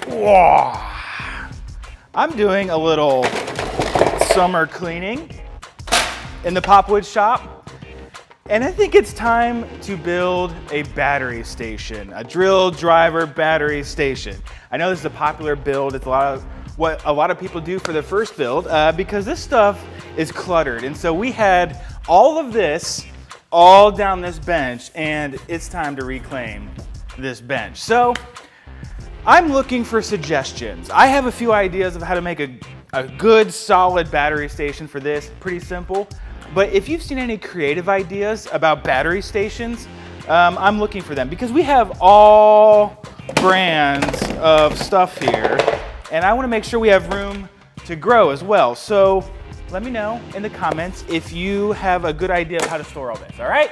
Whoa. I'm doing a little summer cleaning in the Popwood shop, and I think it's time to build a battery station, a drill driver battery station. I know this is a popular build. It's what a lot of people do for their first build because this stuff is cluttered. And so we had all of this all down this bench, and it's time to reclaim this bench. So I'm looking for suggestions. I have a few ideas of how to make a good solid battery station for this. Pretty simple. But if you've seen any creative ideas about battery stations, I'm looking for them because we have all brands of stuff here, and I want to make sure we have room to grow as well. So let me know in the comments if you have a good idea of how to store all this, all right?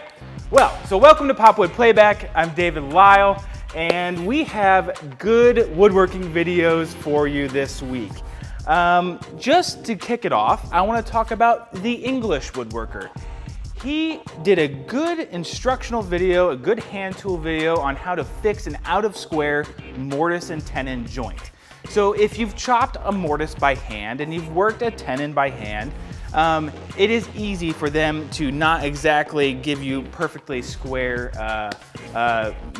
Well, so welcome to Popwood Playback. I'm David Lyle, and we have good woodworking videos for you this week. Just to kick it off, I want to talk about the English woodworker. He did a good instructional video, a good hand tool video on how to fix an out of square mortise and tenon joint. So if you've chopped a mortise by hand and you've worked a tenon by hand, it is easy for them to not exactly give you perfectly square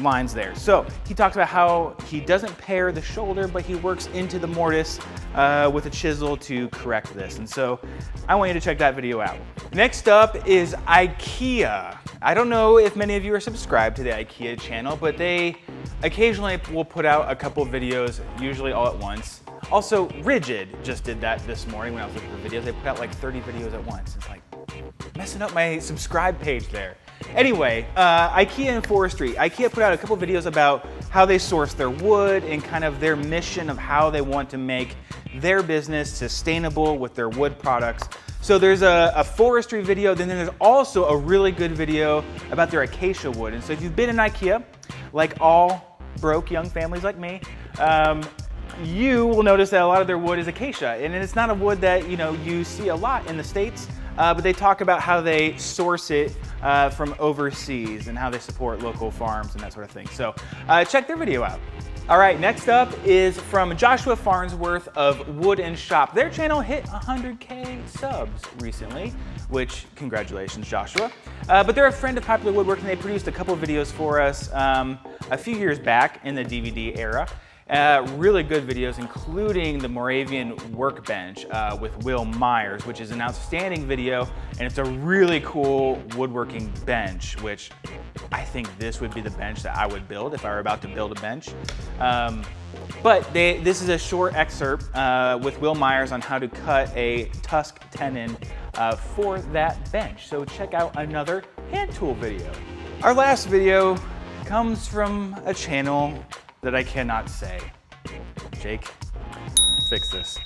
lines there. So he talks about how he doesn't pare the shoulder, but he works into the mortise with a chisel to correct this. And so I want you to check that video out. Next up is IKEA. I don't know if many of you are subscribed to the IKEA channel, but they occasionally will put out a couple of videos, usually all at once. Also, Rigid just did that this morning when I was looking for videos. They put out like 30 videos at once. It's like messing up my subscribe page there. Anyway, IKEA and forestry. IKEA put out a couple of videos about how they source their wood and kind of their mission of how they want to make their business sustainable with their wood products. So there's a forestry video, then there's also a really good video about their acacia wood. And so if you've been in IKEA, like all broke young families like me, you will notice that a lot of their wood is acacia, and it's not a wood that you see a lot in the States, but they talk about how they source it from overseas and how they support local farms and that sort of thing. So check their video out. All right, next up is from Joshua Farnsworth of Wood and Shop. Their channel hit 100K subs recently, which congratulations, Joshua. But they're a friend of Popular Woodworking. They produced a couple of videos for us a few years back in the DVD era. Really good videos, including the Moravian Workbench with Will Myers, which is an outstanding video, and it's a really cool woodworking bench, which I think this would be the bench that I would build if I were about to build a bench. But this is a short excerpt with Will Myers on how to cut a tusk tenon for that bench. So check out another hand tool video. Our last video comes from a channel that I cannot say. Jake, fix this.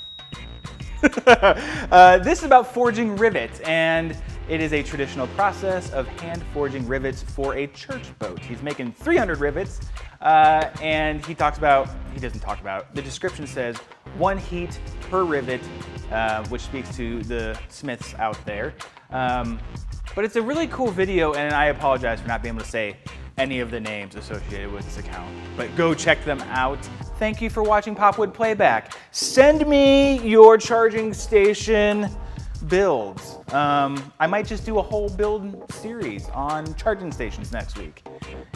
This is about forging rivets, and it is a traditional process of hand forging rivets for a church boat. He's making 300 rivets, and the description says 1 heat per rivet, which speaks to the smiths out there. But it's a really cool video, and I apologize for not being able to say any of the names associated with this account, but go check them out. Thank you for watching Popwood Playback. Send me your charging station builds. I might just do a whole build series on charging stations next week.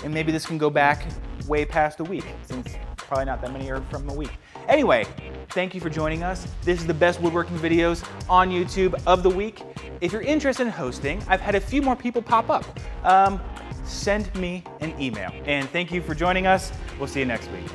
And maybe this can go back way past a week, since probably not that many are from a week. Anyway, thank you for joining us. This is the best woodworking videos on YouTube of the week. If you're interested in hosting, I've had a few more people pop up. Send me an email. And thank you for joining us. We'll see you next week.